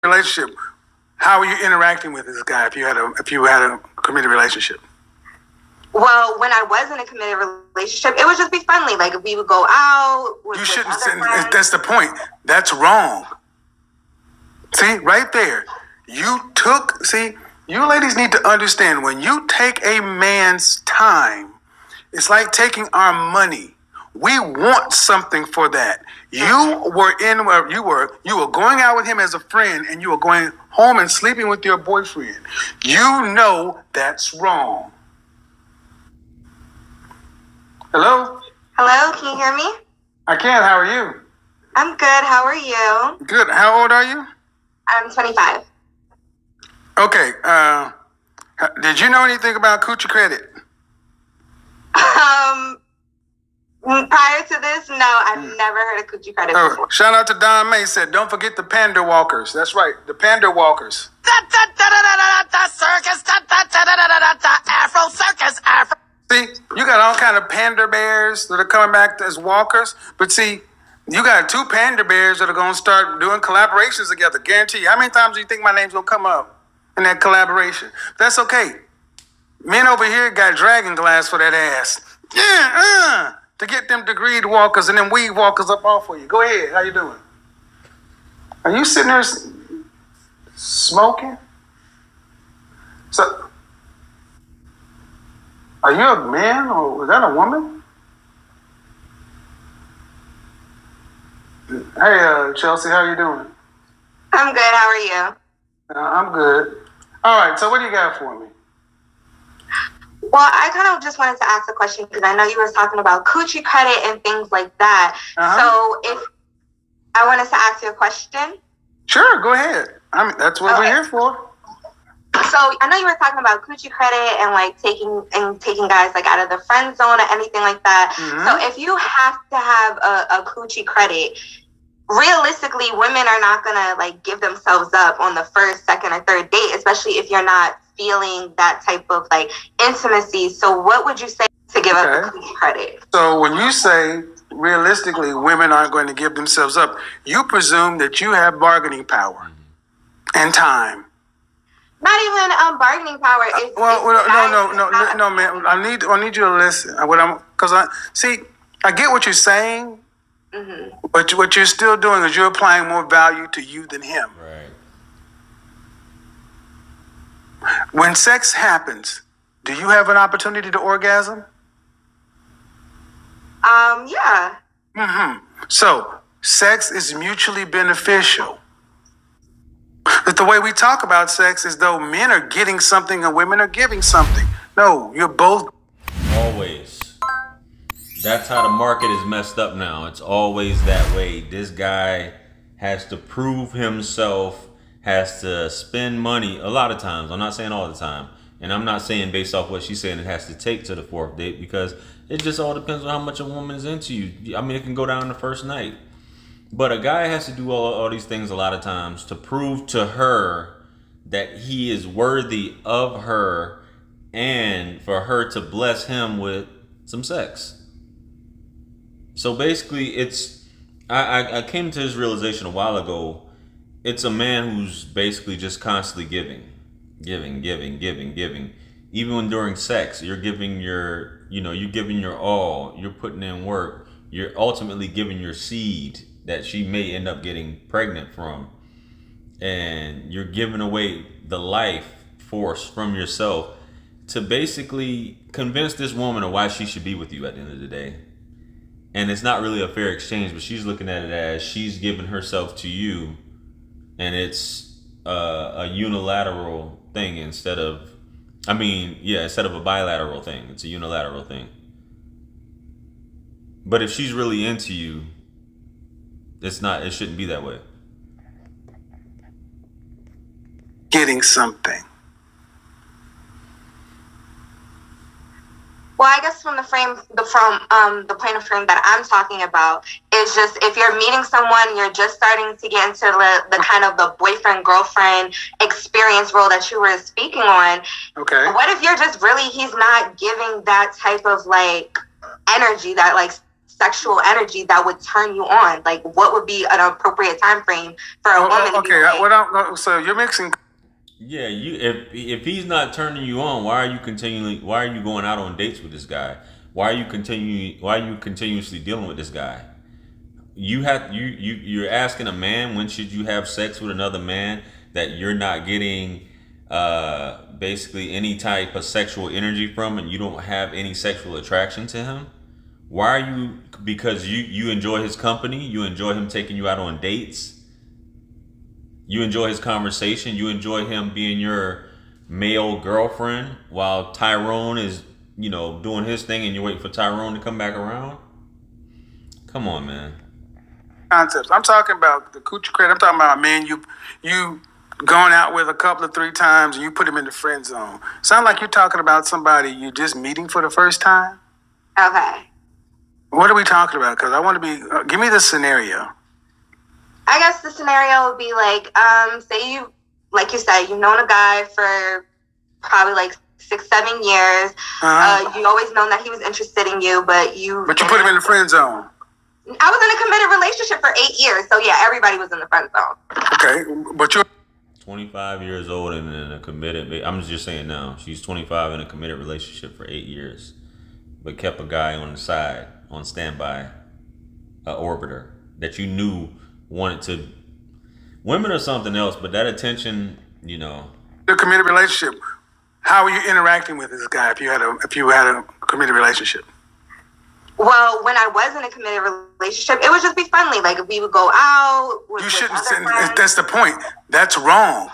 relationship, how are you interacting with this guy if you had a committed relationship? Well, when I was in a committed relationship, it would just be friendly. Like, if we would go out with You shouldn't other say, friends. that's the point. That's wrong. See, right there. You ladies need to understand, when you take a man's time, it's like taking our money. We want something for that. You were going out with him as a friend, and you were going home and sleeping with your boyfriend. You know that's wrong. Hello? Hello, can you hear me? I can. How are you? I'm good. How are you? Good. How old are you? I'm 25. Okay. Did you know anything about coochie credit? Prior to this, no, I've never heard of coochie credit before. Shout out to Don May, said, don't forget the Panda Walkers. That's right, the Panda Walkers. Circus, Afro circus, Afro. See, you got all kind of panda bears that are coming back as walkers, but see, you got 2 panda bears that are going to start doing collaborations together. Guarantee you. How many times do you think my name's going to come up in that collaboration? That's okay. Men over here got dragon glass for that ass. Yeah, to get them degreed walkers and them weed walkers up off for you. Go ahead. How you doing? Are you sitting there smoking? So, are you a man or is that a woman? Hey, Chelsea, how you doing? I'm good. How are you? I'm good. All right, so what do you got for me? Well, I kind of just wanted to ask a question because I know you were talking about coochie credit and things like that. So if I wanted to ask you a question. Sure, go ahead. That's what we're here for. So I know you were talking about coochie credit and like taking guys like out of the friend zone or anything like that. So if you have to have a coochie credit, realistically, women are not gonna like give themselves up on the first, second, or third date, especially if you're not feeling that type of like intimacy. So what would you say to give up the coochie credit? So when you say realistically women aren't going to give themselves up, you presume that you have bargaining power and time. Not even bargaining power. No, man. I need you to listen. I get what you're saying, but what you're still doing is you're applying more value to you than him. Right. When sex happens, do you have an opportunity to orgasm? Yeah. So sex is mutually beneficial. But the way we talk about sex is though men are getting something and women are giving something. No, you're both. Always. That's how the market is messed up now. It's always that way. This guy has to prove himself, has to spend money a lot of times. I'm not saying all the time. And I'm not saying based off what she's saying it has to take to the 4th date, because it just all depends on how much a woman's into you. I mean, it can go down the first night. But a guy has to do all these things a lot of times to prove to her that he is worthy of her and for her to bless him with some sex. So basically, I came to this realization a while ago. It's a man who's basically just constantly giving. Even when during sex, you're giving you're giving your all, you're putting in work, you're ultimately giving your seed that she may end up getting pregnant from. And you're giving away the life force from yourself to basically convince this woman of why she should be with you at the end of the day. And it's not really a fair exchange, but she's looking at it as she's giving herself to you, and it's a unilateral thing instead of a bilateral thing. It's a unilateral thing. But if she's really into you, it shouldn't be that way. Getting something. Well, I guess from the point of frame that I'm talking about is just if you're meeting someone, you're just starting to get into the kind of the boyfriend-girlfriend experience role that you were speaking on. Okay. What if you're just he's not giving that type of like energy, that like sexual energy that would turn you on? Like, what would be an appropriate time frame for a woman? Okay, so you're mixing. Yeah, if he's not turning you on, why are you going out on dates with this guy? Why are you continuously dealing with this guy? You're asking a man, when should you have sex with another man that you're not getting basically any type of sexual energy from, and you don't have any sexual attraction to him? Why are you? Because you enjoy his company, you enjoy him taking you out on dates, you enjoy his conversation, you enjoy him being your male girlfriend while Tyrone is, doing his thing, and you wait for Tyrone to come back around? Come on, man. Concepts. I'm talking about the coochie credit. I'm talking about a man you gone out with a couple of 3 times and you put him in the friend zone. Sound like you're talking about somebody you're just meeting for the first time? Okay. What are we talking about? Because I want to be. Give me the scenario. I guess the scenario would be like, say you, like you said, you've known a guy for probably like 6-7 years. You always known that he was interested in you, but you put him in the friend zone. I was in a committed relationship for 8 years, so yeah, everybody was in the friend zone. Okay, but you're 25 years old and in a committed. I'm just saying now, she's 25 in a committed relationship for 8 years, but kept a guy on the side, on standby, an orbiter that you knew wanted to. Women are something else, but that attention, a committed relationship. How are you interacting with this guy if you had a committed relationship? Well, when I was in a committed relationship, it would just be friendly. Like, if we would go out. You shouldn't say. That's the point. That's wrong.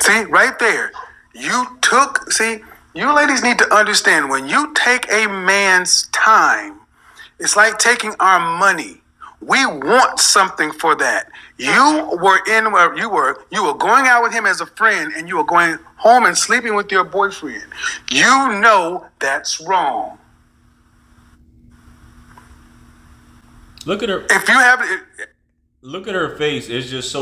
See, right there. You ladies need to understand, when you take a man's time, it's like taking our money. We want something for that. You were going out with him as a friend, and you were going home and sleeping with your boyfriend. You know that's wrong. Look at her. Look at her face. It's just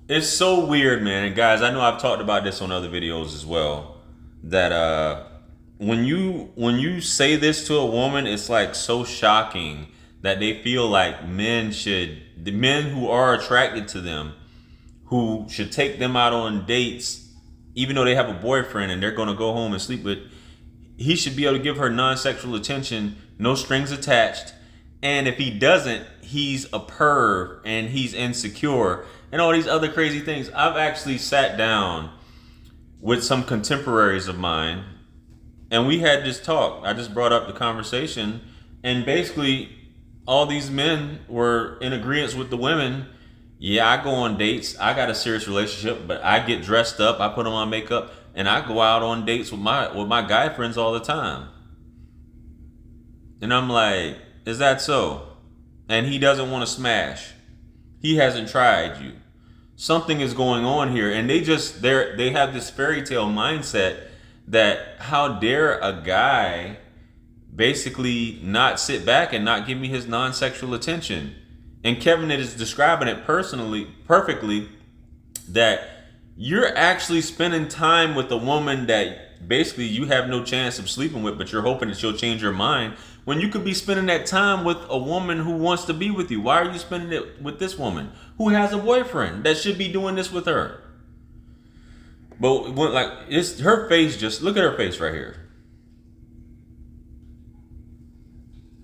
it's so weird, man. And guys, I know I've talked about this on other videos as well. That when you say this to a woman, it's like so shocking that they feel like the men who are attracted to them, who should take them out on dates, even though they have a boyfriend and they're going to go home and sleep with, he should be able to give her non-sexual attention, no strings attached. And if he doesn't, he's a perv and he's insecure and all these other crazy things. I've actually sat down with some contemporaries of mine and we had this talk. I just brought up the conversation, and basically all these men were in agreement with the women. Yeah, I go on dates. I got a serious relationship, but I get dressed up. I put on my makeup and I go out on dates with my guy friends all the time. And I'm like, is that so? And he doesn't want to smash. He hasn't tried you. Something is going on here. And they have this fairy tale mindset that how dare a guy basically not sit back and not give me his non-sexual attention. And Kevin is describing it perfectly, that you're actually spending time with a woman that basically you have no chance of sleeping with, but you're hoping that she'll change her mind, when you could be spending that time with a woman who wants to be with you. Why are you spending it with this woman who has a boyfriend that should be doing this with her? But it's her face. Just look at her face right here.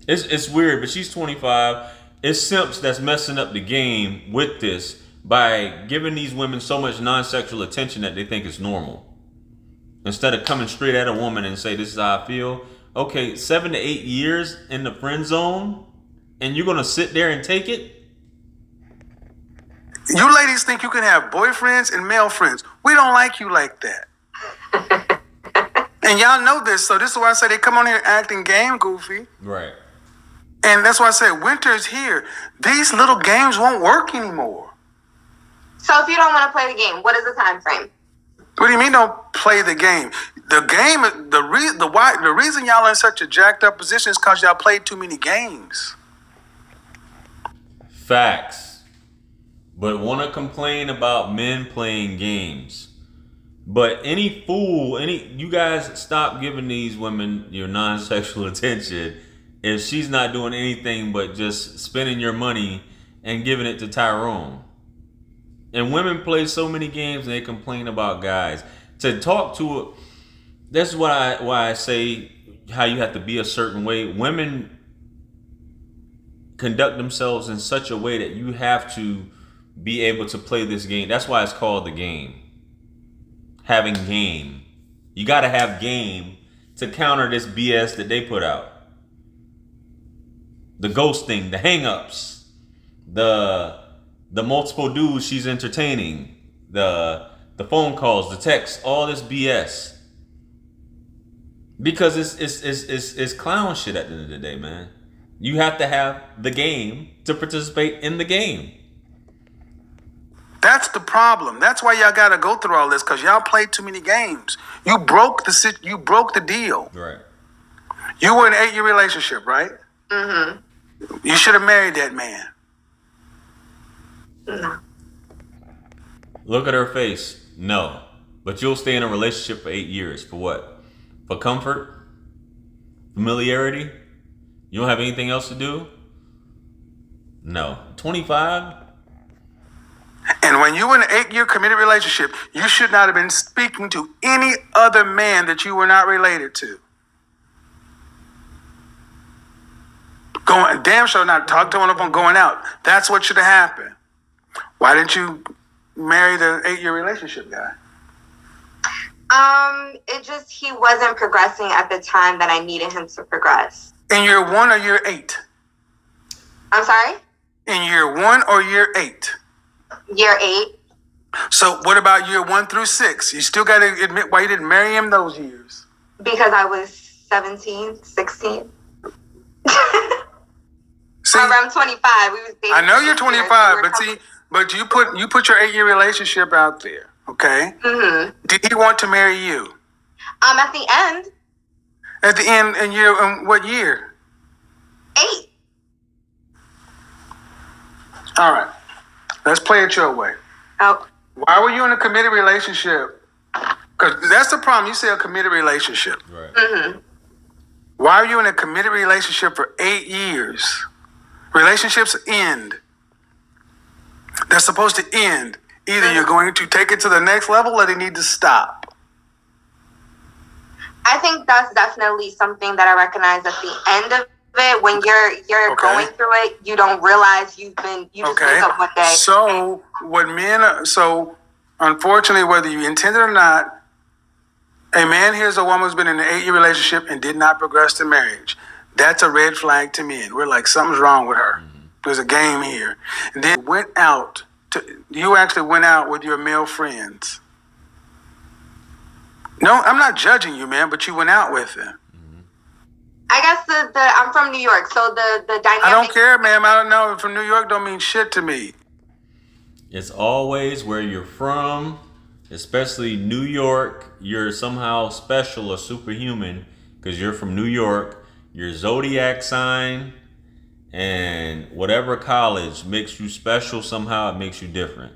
It's weird, but she's 25. It's simps that's messing up the game with this by giving these women so much non-sexual attention that they think it's normal. Instead of coming straight at a woman and say, this is how I feel. Okay, 7 to 8 years in the friend zone, and you're going to sit there and take it? You ladies think you can have boyfriends and male friends. We don't like you like that. And y'all know this, so this is why I say they come on here acting game goofy. Right. And that's why I say winter's here. These little games won't work anymore. So if you don't want to play the game, what is the time frame? What do you mean don't play the game? The game, the reason y'all are in such a jacked up position is because y'all played too many games. Facts. But want to complain about men playing games. But any fool, you guys stop giving these women your non-sexual attention if she's not doing anything but just spending your money and giving it to Tyrone? And women play so many games and they complain about guys. To talk to, that's why I say how you have to be a certain way. Women conduct themselves in such a way that you have to be able to play this game. That's why it's called the game. Having game. You got to have game to counter this BS that they put out. The ghosting, the hang-ups, the multiple dudes she's entertaining, the phone calls, the texts, all this BS. Because it's clown shit at the end of the day, man. You have to have the game to participate in the game. That's the problem. That's why y'all got to go through all this, because y'all played too many games. You broke the deal. Right. You were in an 8-year relationship, right? Mm-hmm. You should have married that man. No. Look at her face. No. But you'll stay in a relationship for 8 years. For what? For comfort? Familiarity? You don't have anything else to do? No. 25? And when you were in an 8-year committed relationship, you should not have been speaking to any other man that you were not related to. Damn sure not talk to one of them going out. That's what should have happened. Why didn't you marry the 8-year relationship guy? He wasn't progressing at the time that I needed him to progress. In year 1 or year 8? I'm sorry? In year 1 or year 8? Year 8. So what about year 1 through 6? You still got to admit why you didn't marry him those years. Because I was 17, 16. See, I'm 25. We was dating. I know you're 25, years, so but you put your 8-year relationship out there, okay? Mm-hmm. Did he want to marry you? At the end. At the end, what year? 8. All right, let's play it your way. Oh. Why were you in a committed relationship? Because that's the problem. You say a committed relationship. Right. Mm-hmm. Why are you in a committed relationship for 8 years? Relationships end. They're supposed to end. Either you're going to take it to the next level or they need to stop. I think that's definitely something that I recognize at the end of it. When you're Okay. going through it, you don't realize you just wake up one day. So unfortunately, whether you intend it or not, a man hears a woman who's been in an 8-year relationship and did not progress to marriage. That's a red flag to men. We're like, something's wrong with her. Mm-hmm. There's a game here. And then you actually went out with your male friends. No, I'm not judging you, man, but you went out with them. I guess I'm from New York, so the dynamic. I don't care, ma'am. I don't know. From New York don't mean shit to me. It's always where you're from, especially New York. You're somehow special or superhuman because you're from New York. Your zodiac sign and whatever college makes you special somehow. It makes you different.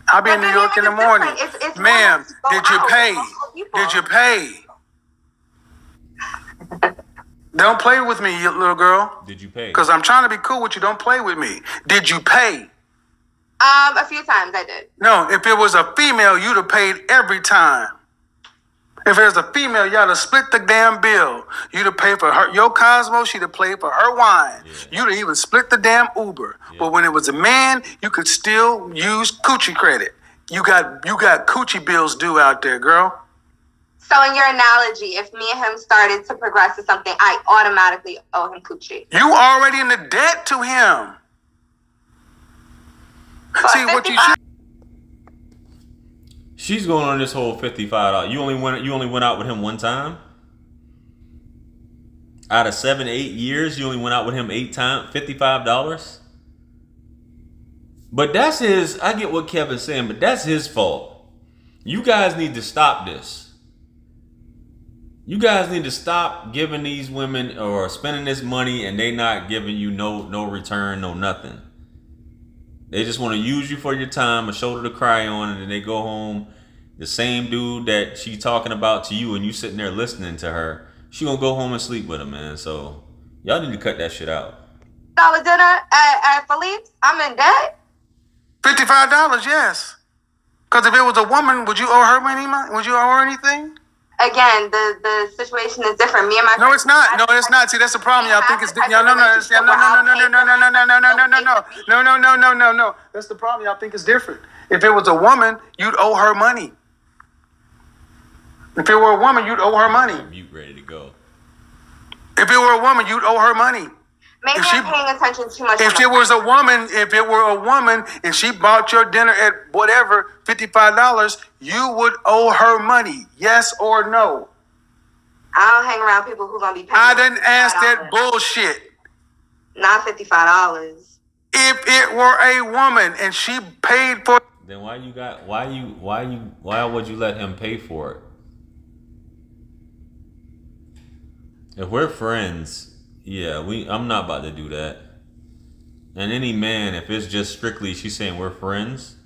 I'll be in New York in the morning. It's ma'am, did you pay? Did you pay? Don't play with me, you little girl. Did you pay? Because I'm trying to be cool with you. Don't play with me. Did you pay? A few times I did. No, if it was a female, you'd have paid every time. If it was a female, y'all have split the damn bill. You'd have paid for your Cosmo, she'd have paid for her wine. Yeah. You'd have even split the damn Uber. Yeah. But when it was a man, you could still use coochie credit. You got coochie bills due out there, girl. So in your analogy, if me and him started to progress to something, I automatically owe him coochie. You already in the debt to him. So see what you should. She's going on this whole $55. You only went out with him one time? Out of 7, 8 years, you only went out with him 8 times, $55? But that's his, I get what Kevin's saying, but that's his fault. You guys need to stop this. You guys need to stop giving these women or spending this money and they not giving you no return, no nothing. They just want to use you for your time, a shoulder to cry on, and then they go home. The same dude that she talking about to you and you sitting there listening to her, she gonna go home and sleep with him, man. So y'all need to cut that shit out. $50 dinner at Philippe's? I'm in debt. $55, yes. Because if it was a woman, would you owe her money? Would you owe her anything? Again, the situation is different. Me and my No, it's not. No, it's not. See, that's the problem. Y'all think it's no. That's the problem. Y'all think it's different. If it was a woman, you'd owe her money. If it were a woman, you'd owe her money. Mute ready to go. If it were a woman, you'd owe her money. Maybe I'm paying attention too much. If it were a woman and she bought your dinner at whatever, $55, you would owe her money. Yes or no? I don't hang around people who gonna be paying. I didn't ask that bullshit. Not $55. If it were a woman and she paid for, then why would you let him pay for it? If we're friends, yeah, I'm not about to do that. And any man, if it's just strictly she's saying we're friends,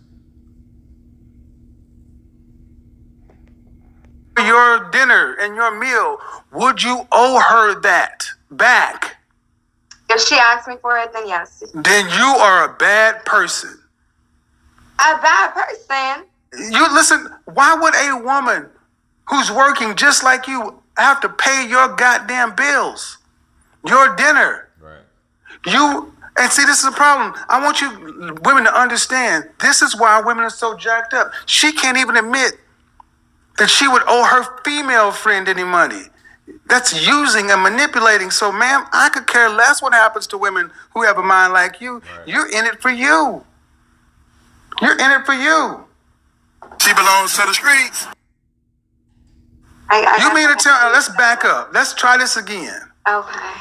your dinner and your meal, would you owe her that back? If she asks me for it, then yes. Then you are a bad person. A bad person? You listen, why would a woman who's working just like you have to pay your goddamn bills? Your dinner. Right. And see, this is a problem. I want you women to understand. This is why women are so jacked up. She can't even admit that she would owe her female friend any money. That's using and manipulating. So, ma'am, I could care less what happens to women who have a mind like you. Right. You're in it for you. You're in it for you. She belongs to the streets. You mean to tell? Let's back up. Let's try this again. Okay.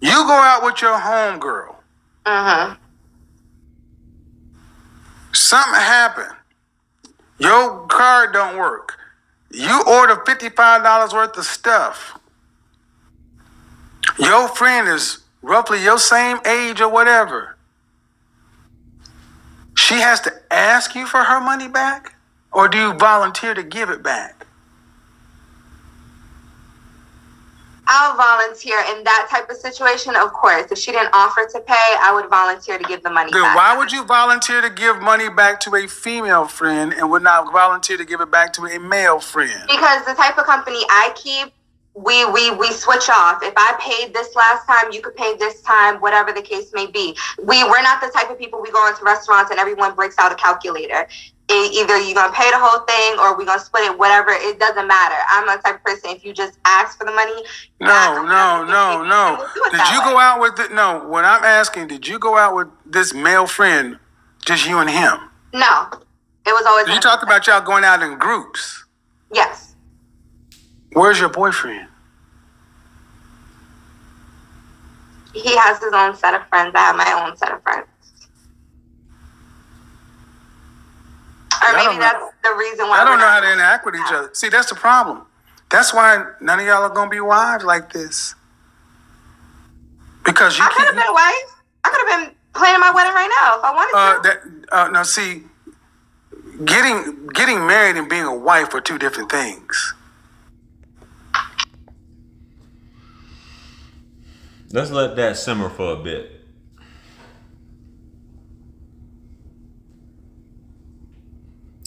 You go out with your homegirl. Mm-hmm. Something happened. Your card don't work. You order $55 worth of stuff. Your friend is roughly your same age or whatever. She has to ask you for her money back? Or do you volunteer to give it back? I'll volunteer in that type of situation, of course. If she didn't offer to pay, I would volunteer to give the money back. Why would you volunteer to give money back to a female friend and would not volunteer to give it back to a male friend? Because the type of company I keep, we switch off. If I paid this last time, you could pay this time, whatever the case may be. We're not the type of people we go into restaurants and everyone breaks out a calculator. Either you're going to pay the whole thing or we're going to split it, whatever. It doesn't matter. I'm the type of person, if you just ask for the money. No. Did you go out with it? No, what I'm asking, did you go out with this male friend, just you and him? No. It was always... You talked about y'all going out in groups. Yes. Where's your boyfriend? He has his own set of friends. I have my own set of friends. Or maybe that's the reason why. I don't know how to interact with each other. See, that's the problem. That's why none of y'all are gonna be wives like this. Because you I could have been a wife. I could have been planning my wedding right now if I wanted to. No, see, getting married and being a wife are two different things. Let's let that simmer for a bit.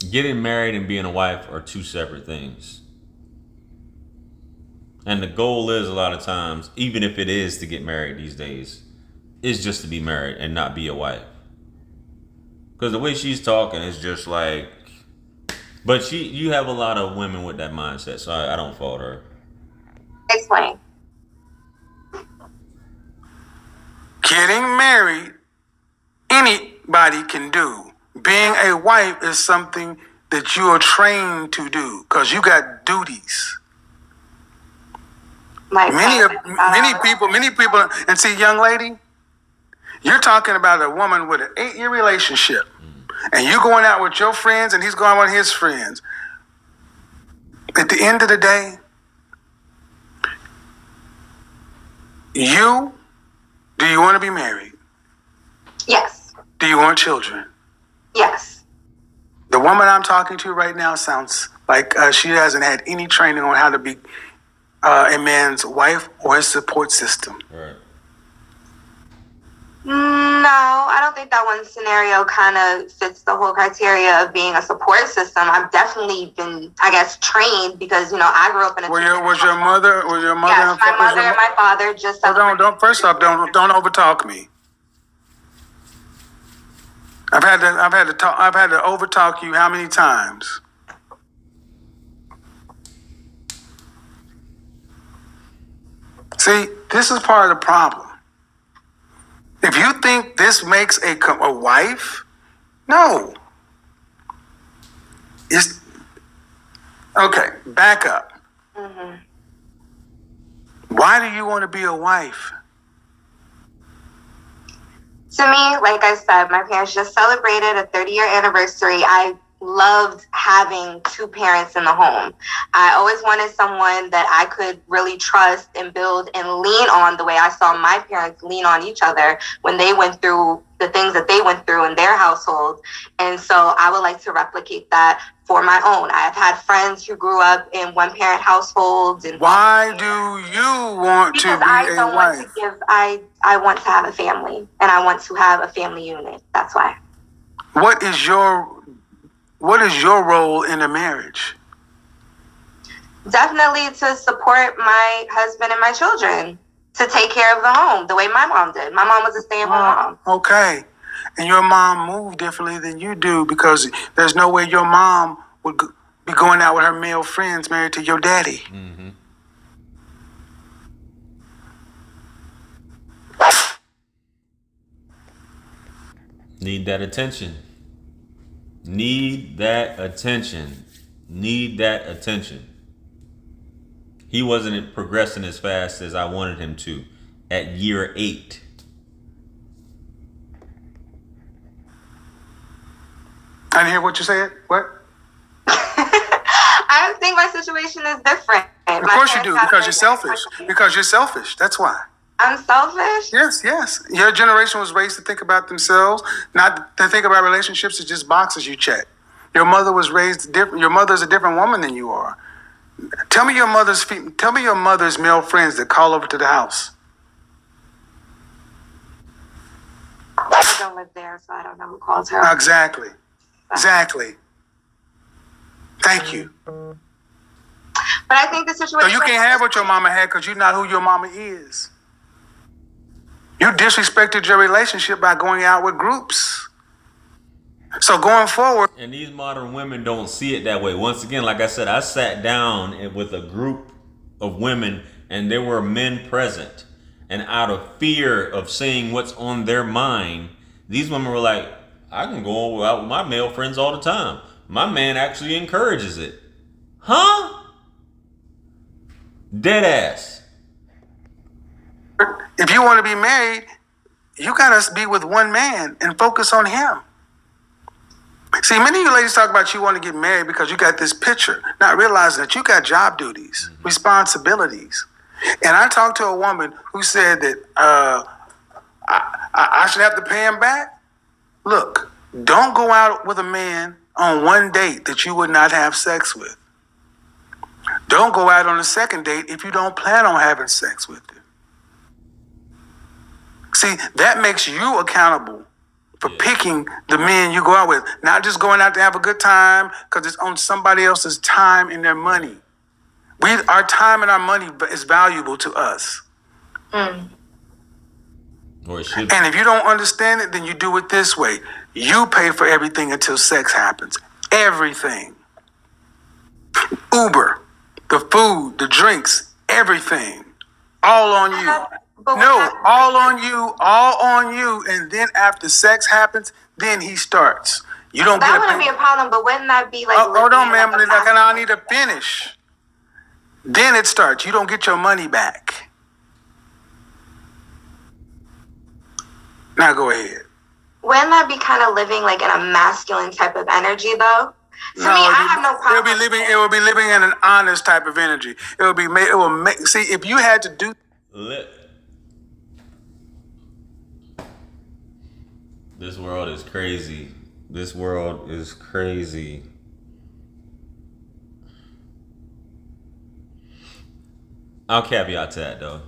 Getting married and being a wife are two separate things. And the goal is a lot of times, even if it is to get married these days, is just to be married and not be a wife. Because the way she's talking is just like, but you have a lot of women with that mindset, so I don't fault her. Explain. Getting married, anybody can do. Being a wife is something that you are trained to do because you got duties. Many people, and see, young lady, you're talking about a woman with an 8-year relationship, and you're going out with your friends, and he's going out with his friends. At the end of the day, do you want to be married? Yes. Do you want children? Yes. The woman I'm talking to right now sounds like she hasn't had any training on how to be a man's wife or his support system? Right. No, I don't think that one scenario kind of fits the whole criteria of being a support system. I've definitely been, I guess, trained because, you know, I grew up in a... Was your mother? Yes, my mother and my father just... Well, don't. First off, don't overtalk me. I've had to overtalk you how many times? See, this is part of the problem. If you think this makes a wife, no. It's okay. Back up. Mm-hmm. Why do you want to be a wife? To me, like I said, my parents just celebrated a 30-year anniversary. I loved having two parents in the home. I always wanted someone that I could really trust and build and lean on the way I saw my parents lean on each other when they went through the things that they went through in their household. And so I would like to replicate that for my own. I've had friends who grew up in one-parent households. And why do you want to be a wife? I want to have a family, and I want to have a family unit. That's why. What is your role in a marriage? Definitely to support my husband and my children, to take care of the home the way my mom did. My mom was a stay-at-home mom. Okay. And your mom moved differently than you do because there's no way your mom would be going out with her male friends married to your daddy. Mm-hmm. Need that attention. Need that attention. Need that attention. He wasn't progressing as fast as I wanted him to at year 8. I didn't hear what you said. What? I think my situation is different. Of course you do, because you're selfish. Because you're selfish. That's why. I'm selfish? Yes. Your generation was raised to think about themselves, not to think about relationships as just boxes you check. Your mother was raised different. Your mother's a different woman than you are. Tell me your mother's male friends that call over to the house. I don't live there, so I don't know who calls her. Exactly. Thank you. But I think the situation... So you can't have what your mama had because you're not who your mama is. You disrespected your relationship by going out with groups. So going forward... And these modern women don't see it that way. Once again, like I said, I sat down with a group of women and there were men present. And out of fear of saying what's on their mind, these women were like, I can go out with my male friends all the time. My man actually encourages it. Huh? Dead ass. If you want to be married, you got to be with one man and focus on him. See, many of you ladies talk about you want to get married because you got this picture, not realizing that you got job duties, responsibilities. And I talked to a woman who said that I should have to pay him back. Look, don't go out with a man on one date that you would not have sex with. Don't go out on a second date if you don't plan on having sex with him. See, that makes you accountable for picking the men you go out with, not just going out to have a good time because it's on somebody else's time and their money. Our time and our money is valuable to us. Or it should be. And if you don't understand it, then you do it this way. You pay for everything until sex happens. Everything. Uber, the food, the drinks, everything. All on you. All on you. And then after sex happens, then he starts. You don't that get wouldn't be a problem, but wouldn't that be like... hold on, ma'am. I need to finish. Then it starts. You don't get your money back. Now go ahead. Wouldn't that be kind of living like in a masculine type of energy, though? To me, I have no problem. It will be living in an honest type of energy. See, if you had to do... This world is crazy. This world is crazy. I'll caveat to that though.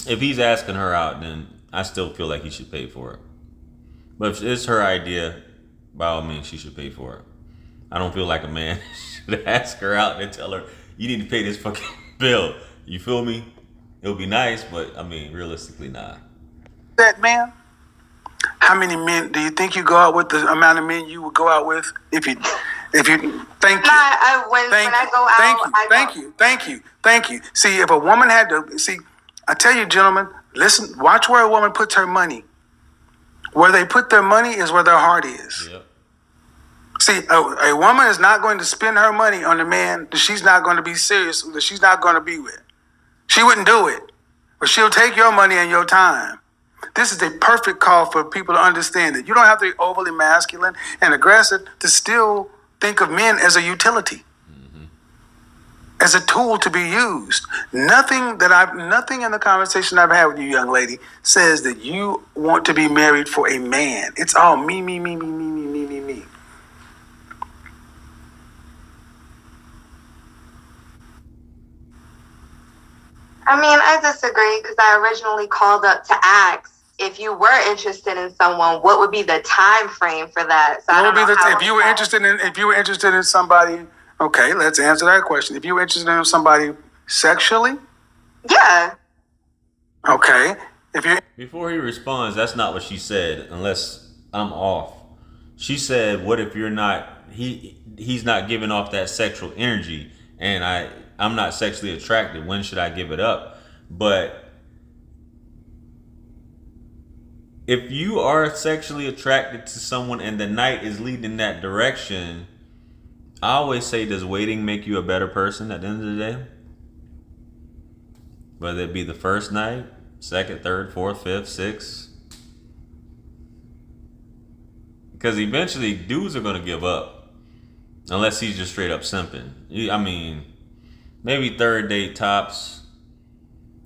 If he's asking her out, then I still feel like he should pay for it. But if it's her idea, by all means, she should pay for it. I don't feel like a man should ask her out and tell her, you need to pay this fucking bill. You feel me? It would be nice, but I mean, realistically, nah. That man, how many men do you think you go out with? The amount of men you would go out with if you thank you. When I go out, Thank you. See, if a woman had to see, I tell you, gentlemen, listen, watch where a woman puts her money. Where they put their money is where their heart is. Yep. See, a woman is not going to spend her money on a man that she's not going to be serious, that she's not going to be with. She wouldn't do it, but she'll take your money and your time. This is a perfect call for people to understand that you don't have to be overly masculine and aggressive to still think of men as a utility, as a tool to be used. Nothing in the conversation I've had with you, young lady, says that you want to be married for a man. It's all me. I mean, I disagree because I originally called up to ask if you were interested in someone, what would be the time frame for that? So if you were interested in somebody, okay, let's answer that question. If you were interested in somebody sexually? Yeah. Okay. Before he responds, that's not what she said, unless I'm off. She said, what if you're not, he's not giving off that sexual energy and I'm not sexually attracted. When should I give it up? But if you are sexually attracted to someone and the night is leading in that direction, I always say, does waiting make you a better person at the end of the day? Whether it be the first night, second, third, fourth, fifth, sixth. Because eventually dudes are going to give up. Unless he's just straight up simping. I mean, maybe third date tops.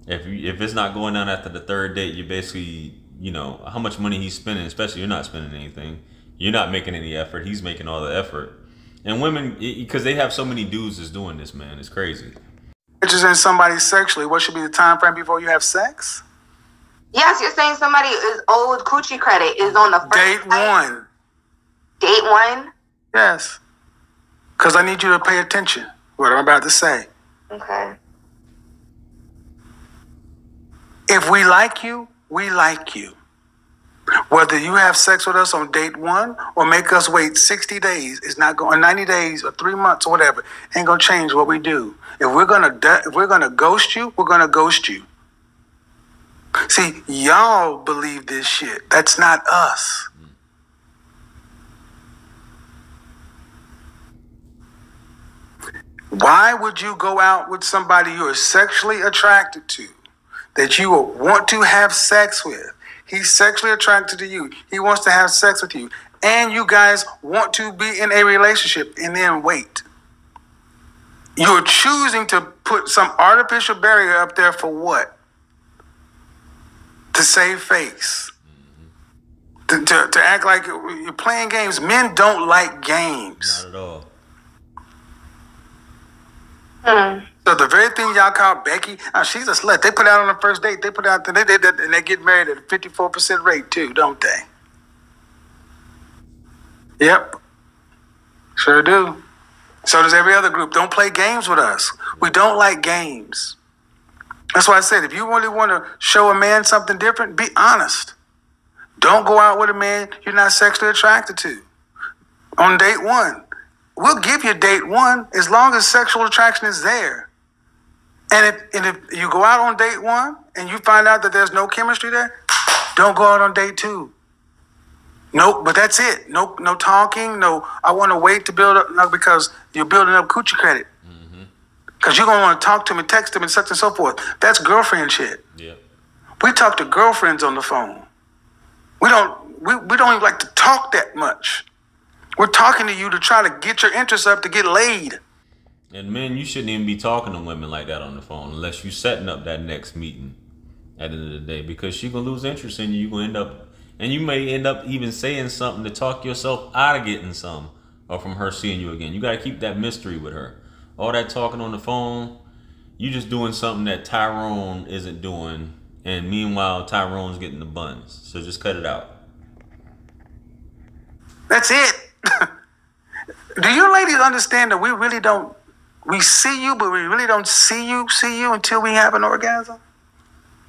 If it's not going down after the third date, you basically, you know, how much money he's spending, especially you're not spending anything. You're not making any effort. He's making all the effort. And women, because they have so many dudes that's doing this, man. It's crazy. Interested in somebody sexually, what should be the time frame before you have sex? Yes, you're saying somebody is old coochie credit is on the first date one. Date one? Yes. Because I need you to pay attention to what I'm about to say. Okay. If we like you, we like you. Whether you have sex with us on date one or make us wait 60 days, it's not going, 90 days or 3 months or whatever, ain't gonna change what we do. If we're gonna ghost you, we're gonna ghost you. See, y'all believe this shit. That's not us. Why would you go out with somebody you are sexually attracted to, that you want to have sex with? He's sexually attracted to you. He wants to have sex with you. And you guys want to be in a relationship and then wait. You're choosing to put some artificial barrier up there for what? To save face. To act like you're playing games. Men don't like games. Not at all. So the very thing y'all call Becky, she's a slut. They put out on the first date. They put out, and they get married at a 54% rate too, don't they? Yep, sure do. So does every other group. Don't play games with us. We don't like games. That's why I said, if you really want to show a man something different, be honest. Don't go out with a man you're not sexually attracted to on date one. We'll give you date one as long as sexual attraction is there. And if you go out on date one and you find out that there's no chemistry there, don't go out on date two. Nope, but that's it. No talking. No, I want to wait to build up. No, because you're building up coochie credit. Because you're gonna want to talk to him and text him and such and so forth. That's girlfriend shit. Yeah. We talk to girlfriends on the phone. We don't even like to talk that much. We're talking to you to try to get your interest up to get laid. And men, you shouldn't even be talking to women like that on the phone unless you're setting up that next meeting at the end of the day, because she's gonna lose interest in you. You're gonna end up, and you may end up even saying something to talk yourself out of getting some or from her seeing you again. You gotta keep that mystery with her. All that talking on the phone, You just doing something that Tyrone isn't doing, and meanwhile Tyrone's getting the buns. So just cut it out. That's it. Do you ladies understand that we see you, but we really don't see you until we have an orgasm?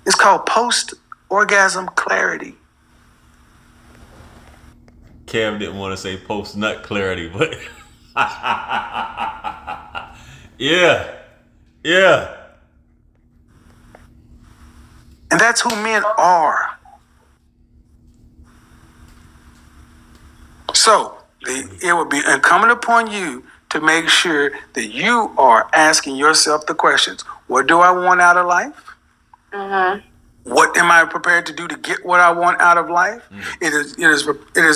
It's called post-orgasm clarity. Kev didn't want to say post-nut clarity, but yeah. And that's who men are. So it would be incumbent upon you to make sure that you are asking yourself the questions. What do I want out of life? Mm-hmm. What am I prepared to do to get what I want out of life? It is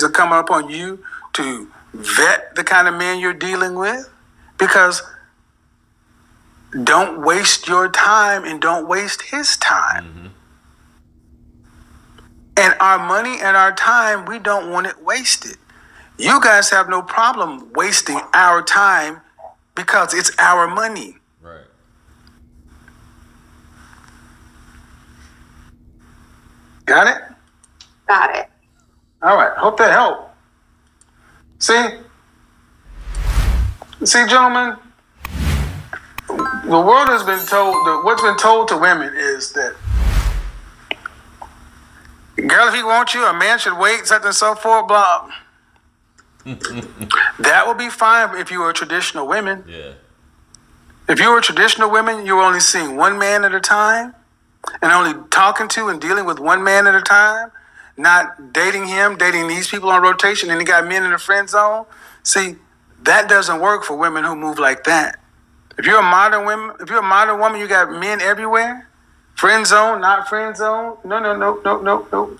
incumbent upon you to vet the kind of man you're dealing with, because don't waste your time and don't waste his time. Mm-hmm. And our money and our time, we don't want it wasted. You guys have no problem wasting our time because it's our money. Right. Got it? Got it. All right. Hope that helped. See, gentlemen, the world has been told, what's been told to women is that, girl, if he wants you, a man should wait, such and so forth, blah. That would be fine if you were traditional women. Yeah. If you were traditional women, you were only seeing one man at a time and only talking to and dealing with one man at a time, not dating him, dating these people on rotation, and you got men in the friend zone. See, that doesn't work for women who move like that. If you're a modern woman, you got men everywhere. Friend zone, not friend zone. No.